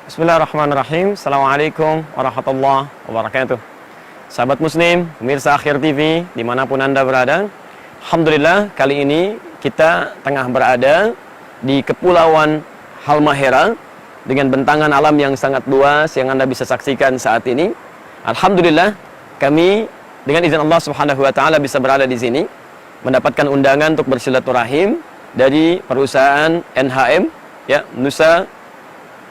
Bismillahirrahmanirrahim. Assalamualaikum warahmatullahi wabarakatuh. Sahabat Muslim, pemirsa Akhir TV, dimanapun Anda berada, alhamdulillah kali ini kita tengah berada di Kepulauan Halmahera dengan bentangan alam yang sangat luas yang Anda bisa saksikan saat ini. Alhamdulillah kami dengan izin Allah Subhanahu wa taala bisa berada di sini mendapatkan undangan untuk bersilaturahim dari perusahaan NHM ya, Nusa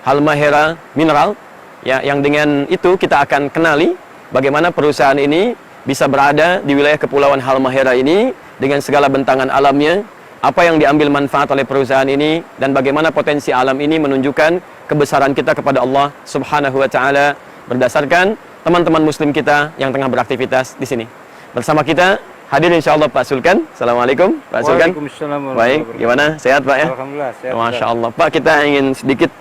Halmahera Mineral ya, yang dengan itu kita akan kenali bagaimana perusahaan ini bisa berada di wilayah Kepulauan Halmahera ini dengan segala bentangan alamnya, apa yang diambil manfaat oleh perusahaan ini, dan bagaimana potensi alam ini menunjukkan kebesaran kita kepada Allah Subhanahu wa taala berdasarkan teman-teman muslim kita yang tengah beraktivitas di sini. Bersama kita hadir insyaallah Pak Sulkan. Assalamualaikum Pak Sulkan. Waalaikumsalam. Baik, gimana? Sehat Pak ya? Alhamdulillah sehat. Masya Allah Pak, kita ingin sedikit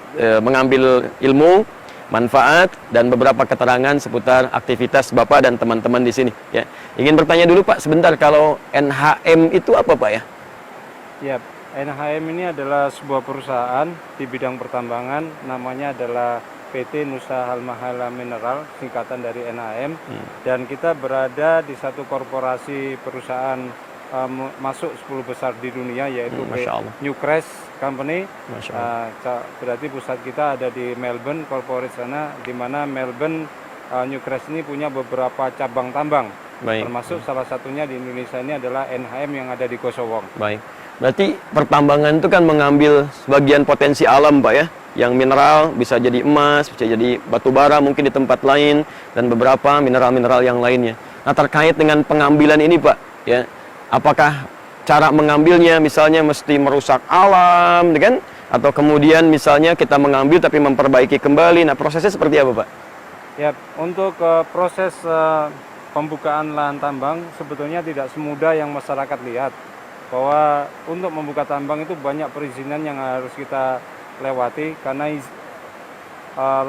mengambil ilmu, manfaat, dan beberapa keterangan seputar aktivitas Bapak dan teman-teman di sini. Ya, ingin bertanya dulu Pak sebentar, kalau NHM itu apa Pak ya? Ya, NHM ini adalah sebuah perusahaan di bidang pertambangan, namanya adalah PT Nusa Halmahera Mineral, singkatan dari NHM, dan kita berada di satu korporasi perusahaan masuk 10 besar di dunia, yaitu Newcrest Company. Berarti pusat kita ada di Melbourne Corporate sana, di mana Melbourne Newcrest ini punya beberapa cabang tambang. Baik. Termasuk salah satunya di Indonesia ini adalah NHM yang ada di Kosowong. Baik. Berarti pertambangan itu kan mengambil sebagian potensi alam Pak ya, yang mineral bisa jadi emas, bisa jadi batu bara mungkin di tempat lain, dan beberapa mineral-mineral yang lainnya. Nah, terkait dengan pengambilan ini Pak ya, apakah cara mengambilnya misalnya mesti merusak alam kan, atau kemudian misalnya kita mengambil tapi memperbaiki kembali? Nah, prosesnya seperti apa Pak? Ya, untuk proses pembukaan lahan tambang sebetulnya tidak semudah yang masyarakat lihat, bahwa untuk membuka tambang itu banyak perizinan yang harus kita lewati, karena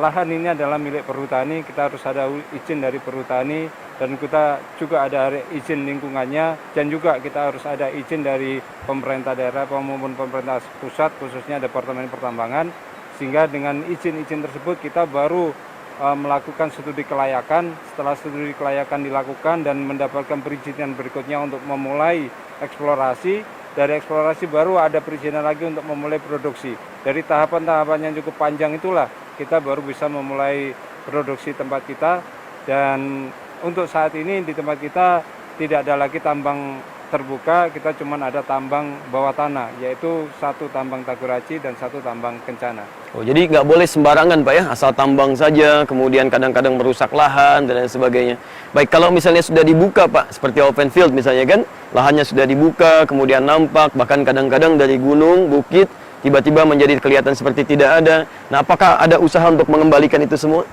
lahan ini adalah milik perhutani, kita harus ada izin dari perhutani, dan kita juga ada izin lingkungannya, dan juga kita harus ada izin dari pemerintah daerah maupun pemerintah pusat, khususnya Departemen Pertambangan, sehingga dengan izin-izin tersebut kita baru melakukan studi kelayakan. Setelah studi kelayakan dilakukan dan mendapatkan perizinan berikutnya untuk memulai eksplorasi, dari eksplorasi baru ada perizinan lagi untuk memulai produksi. Dari tahapan-tahapan yang cukup panjang itulah kita baru bisa memulai produksi tempat kita, dan untuk saat ini di tempat kita tidak ada lagi tambang terbuka, kita cuma ada tambang bawah tanah, yaitu satu tambang Taguraci dan satu tambang Kencana. Oh, jadi nggak boleh sembarangan Pak ya, asal tambang saja, kemudian kadang-kadang merusak lahan dan lain sebagainya. Baik, kalau misalnya sudah dibuka Pak, seperti open field misalnya kan, lahannya sudah dibuka, kemudian nampak, bahkan kadang-kadang dari gunung, bukit, tiba-tiba menjadi kelihatan seperti tidak ada. Nah, apakah ada usaha untuk mengembalikan itu semua?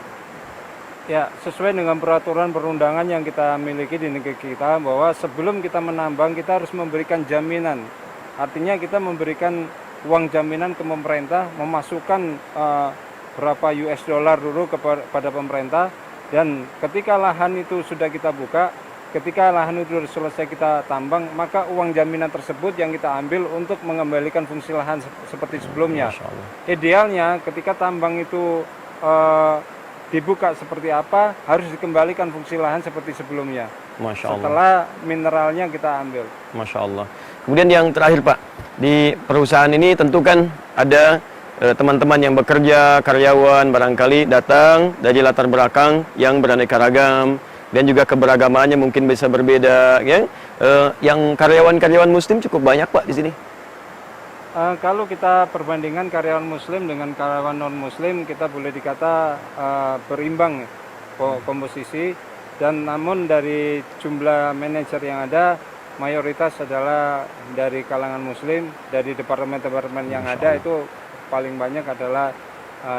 Ya, sesuai dengan peraturan perundangan yang kita miliki di negeri kita, bahwa sebelum kita menambang kita harus memberikan jaminan. Artinya kita memberikan uang jaminan ke pemerintah, memasukkan berapa US dollar dulu kepada pemerintah, dan ketika lahan itu sudah kita buka, ketika lahan itu sudah selesai kita tambang, maka uang jaminan tersebut yang kita ambil untuk mengembalikan fungsi lahan seperti sebelumnya. Idealnya ketika tambang itu dibuka seperti apa, harus dikembalikan fungsi lahan seperti sebelumnya. Masya Allah. Setelah mineralnya kita ambil. Masya Allah. Kemudian yang terakhir Pak, di perusahaan ini tentu kan ada teman-teman yang bekerja, karyawan barangkali datang dari latar belakang yang beraneka ragam, dan juga keberagamaannya mungkin bisa berbeda. Ya? Yang karyawan-karyawan muslim cukup banyak Pak di sini. Kalau kita perbandingkan karyawan muslim dengan karyawan non muslim, kita boleh dikata berimbang komposisi, dan namun dari jumlah manajer yang ada mayoritas adalah dari kalangan muslim. Dari departemen-departemen yang ada itu paling banyak adalah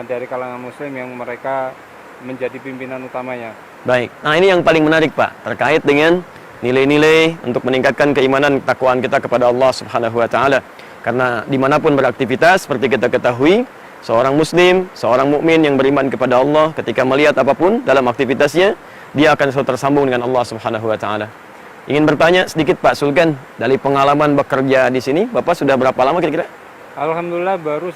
dari kalangan muslim yang mereka menjadi pimpinan utamanya. Baik, nah ini yang paling menarik Pak, terkait dengan nilai-nilai untuk meningkatkan keimanan ketakwaan kita kepada Allah Subhanahu wa taala. Karena dimanapun beraktivitas, seperti kita ketahui, seorang muslim, seorang mukmin yang beriman kepada Allah, ketika melihat apapun dalam aktivitasnya, dia akan selalu tersambung dengan Allah Subhanahu wa taala. Ingin bertanya sedikit Pak Sulkan, dari pengalaman bekerja di sini, Bapak sudah berapa lama kira-kira? Alhamdulillah baru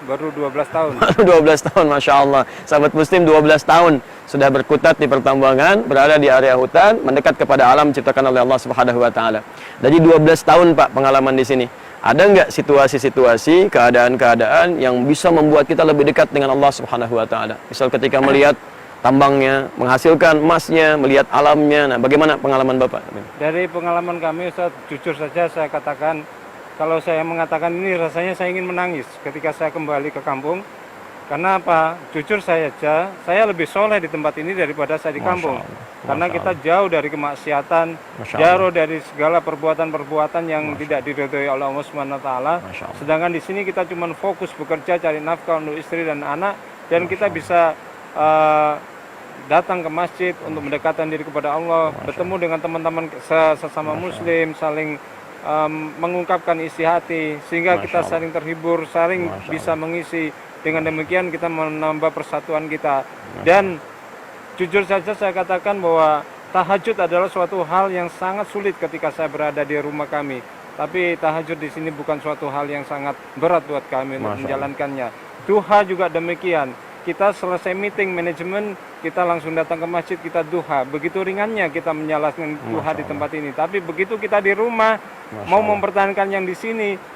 baru 12 tahun. 12 tahun, Masya Allah. Sahabat muslim 12 tahun sudah berkutat di pertambangan, berada di area hutan, mendekat kepada alam ciptakan oleh Allah Subhanahu wa Ta'ala. Jadi 12 tahun Pak pengalaman di sini. Ada nggak situasi-situasi, keadaan-keadaan yang bisa membuat kita lebih dekat dengan Allah Subhanahu wa Ta'ala? Misal ketika melihat tambangnya, menghasilkan emasnya, melihat alamnya. Nah, bagaimana pengalaman Bapak? Dari pengalaman kami, Ustaz, jujur saja saya katakan, kalau saya mengatakan ini rasanya saya ingin menangis ketika saya kembali ke kampung. Karena apa? Jujur saja, saya lebih soleh di tempat ini daripada saya di kampung. Karena kita jauh dari kemaksiatan, jauh dari segala perbuatan-perbuatan yang tidak diridhoi oleh Allah Subhanahu wa Ta'ala. Sedangkan di sini kita cuma fokus bekerja, cari nafkah untuk istri dan anak, dan kita bisa datang ke masjid untuk mendekatkan diri kepada Allah, bertemu dengan teman-teman sesama muslim, saling mengungkapkan isi hati, sehingga kita saling terhibur, saling bisa mengisi. Dengan demikian kita menambah persatuan kita. Dan jujur saja saya katakan bahwa tahajud adalah suatu hal yang sangat sulit ketika saya berada di rumah kami. Tapi tahajud di sini bukan suatu hal yang sangat berat buat kami untuk menjalankannya. Duha juga demikian. Kita selesai meeting manajemen, kita langsung datang ke masjid, kita duha. Begitu ringannya kita menjalankan duha di tempat ini. Tapi begitu kita di rumah, mau mempertahankan yang di sini,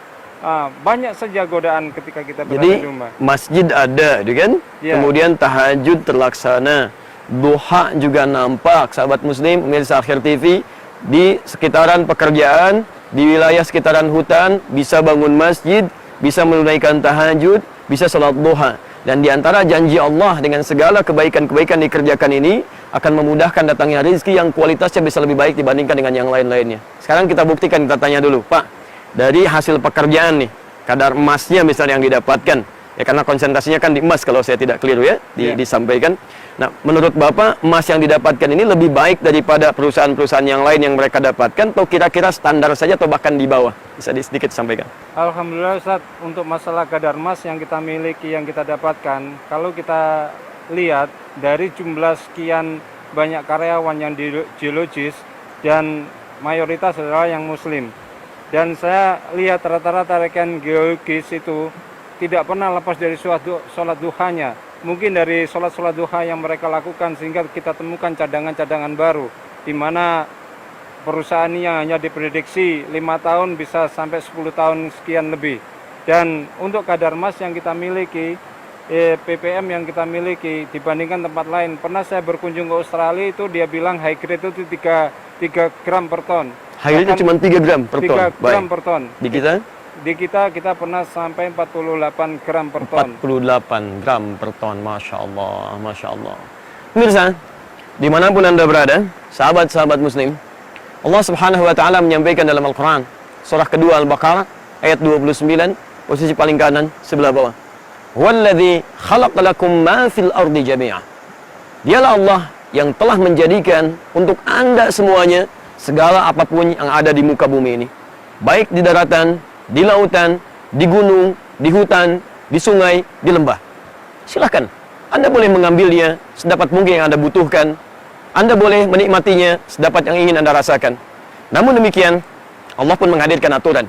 banyak saja godaan ketika kita berada di rumah. Jadi masjid ada, kan? Ya. Kemudian tahajud terlaksana, duha juga nampak. Sahabat muslim, pemirsa Akhir TV, di sekitaran pekerjaan, di wilayah sekitaran hutan, bisa bangun masjid, bisa menunaikan tahajud, bisa salat duha. Dan di antara janji Allah dengan segala kebaikan-kebaikan dikerjakan ini akan memudahkan datangnya rezeki yang kualitasnya bisa lebih baik dibandingkan dengan yang lain-lainnya. Sekarang kita buktikan, kita tanya dulu, Pak. Dari hasil pekerjaan nih, kadar emasnya misalnya yang didapatkan, ya karena konsentrasinya kan di emas kalau saya tidak keliru ya, disampaikan. Nah, menurut Bapak, emas yang didapatkan ini lebih baik daripada perusahaan-perusahaan yang lain yang mereka dapatkan, atau kira-kira standar saja atau bahkan di bawah? Bisa sedikit sampaikan. Alhamdulillah Ustaz, untuk masalah kadar emas yang kita miliki, yang kita dapatkan, kalau kita lihat dari jumlah sekian banyak karyawan yang di geologis, dan mayoritas adalah yang muslim. Dan saya lihat rata-rata rekan geologis itu tidak pernah lepas dari sholat duhanya. Mungkin dari sholat duha yang mereka lakukan sehingga kita temukan cadangan-cadangan baru. Di mana perusahaan ini hanya diprediksi 5 tahun bisa sampai 10 tahun sekian lebih. Dan untuk kadar emas yang kita miliki, ppm yang kita miliki dibandingkan tempat lain. Pernah saya berkunjung ke Australia, itu dia bilang high grade itu 3 gram per ton. High grade cuma 3 gram per ton. 3 gram per ton. Di kita? Di kita pernah sampai 48 gram per ton. 48 gram per ton, Masya Allah, Masya Allah. Pemirsa, dimanapun Anda berada, sahabat-sahabat muslim, Allah Subhanahu wa Ta'ala menyampaikan dalam Al-Quran, surah kedua Al-Baqarah, ayat 29, posisi paling kanan, sebelah bawah. Walladzi khalaqalakum ma fil ardi jami'ah. Dialah Allah yang telah menjadikan untuk Anda semuanya segala apapun yang ada di muka bumi ini. Baik di daratan, di lautan, di gunung, di hutan, di sungai, di lembah. Silakan, Anda boleh mengambilnya sedapat mungkin yang Anda butuhkan. Anda boleh menikmatinya sedapat yang ingin Anda rasakan. Namun demikian, Allah pun menghadirkan aturan.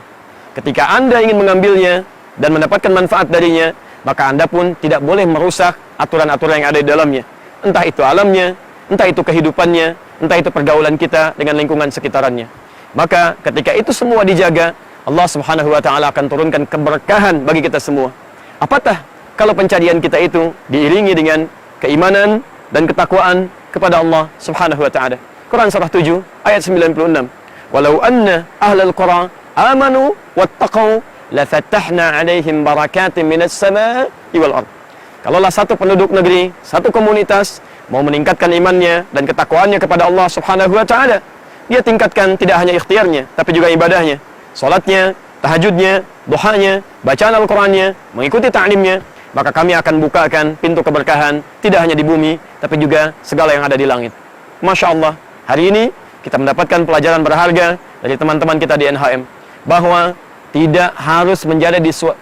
Ketika Anda ingin mengambilnya dan mendapatkan manfaat darinya, maka Anda pun tidak boleh merusak aturan-aturan yang ada di dalamnya. Entah itu alamnya, entah itu kehidupannya, entah itu pergaulan kita dengan lingkungan sekitarannya. Maka ketika itu semua dijaga, Allah Subhanahu wa Ta'ala akan turunkan keberkahan bagi kita semua. Apatah kalau pencarian kita itu diiringi dengan keimanan dan ketakwaan kepada Allah Subhanahu wa Ta'ala. Quran surah 7 ayat 96. Walau anna ahlal qura amanu wattaqau lafattahna 'alaihim barakatin minas samaa'i wal ard. Kalaulah satu penduduk negeri, satu komunitas mau meningkatkan imannya dan ketakwaannya kepada Allah Subhanahu wa Ta'ala, dia tingkatkan tidak hanya ikhtiarnya tapi juga ibadahnya, salatnya, tahajudnya, duhanya, bacaan Al-Qur'annya, mengikuti ta'limnya, maka kami akan bukakan pintu keberkahan tidak hanya di bumi tapi juga segala yang ada di langit. Masya Allah, hari ini kita mendapatkan pelajaran berharga dari teman-teman kita di NHM bahwa tidak harus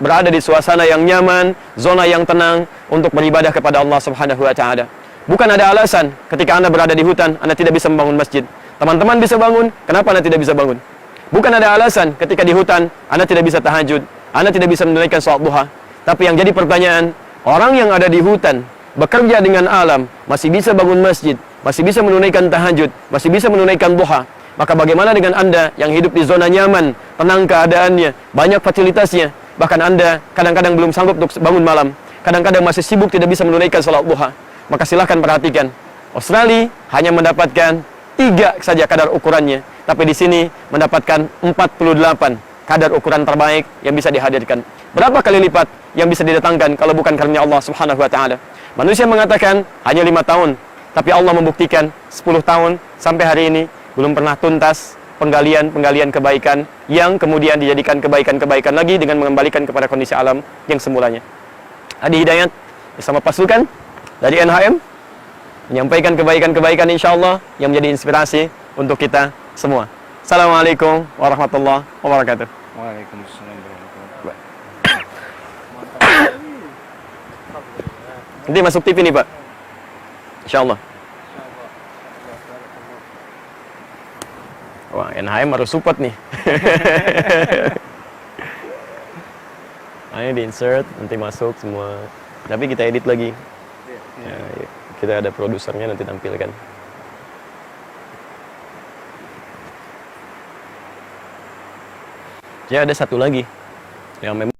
berada di suasana yang nyaman, zona yang tenang untuk beribadah kepada Allah Subhanahu wa Ta'ala. Bukan ada alasan ketika Anda berada di hutan, Anda tidak bisa membangun masjid. Teman-teman bisa bangun, kenapa Anda tidak bisa bangun? Bukan ada alasan ketika di hutan, Anda tidak bisa tahajud, Anda tidak bisa menunaikan sholat duha. Tapi yang jadi pertanyaan, orang yang ada di hutan, bekerja dengan alam, masih bisa bangun masjid, masih bisa menunaikan tahajud, masih bisa menunaikan duha. Maka bagaimana dengan Anda yang hidup di zona nyaman, tenang keadaannya, banyak fasilitasnya, bahkan Anda kadang-kadang belum sanggup untuk bangun malam, kadang-kadang masih sibuk tidak bisa menunaikan salat duha. Maka silahkan perhatikan, Australia hanya mendapatkan 3 saja kadar ukurannya, tapi di sini mendapatkan 48 kadar ukuran terbaik yang bisa dihadirkan. Berapa kali lipat yang bisa didatangkan kalau bukan karunia Allah Subhanahu wa taala? Manusia mengatakan hanya 5 tahun, tapi Allah membuktikan 10 tahun sampai hari ini belum pernah tuntas penggalian kebaikan yang kemudian dijadikan kebaikan-kebaikan lagi dengan mengembalikan kepada kondisi alam yang semulanya. Adi Hidayat bersama pasukan dari NHM menyampaikan kebaikan-kebaikan insyaallah yang menjadi inspirasi untuk kita semua. Assalamualaikum warahmatullahi wabarakatuh. Waalaikumsalam warahmatullahi Nanti masuk TV nih Pak, insyaallah. Wah, NHM harus support nih. Ayo di insert, nanti masuk semua. Tapi kita edit lagi. Ya, kita ada produsernya nanti tampilkan. Ya ada satu lagi yang memang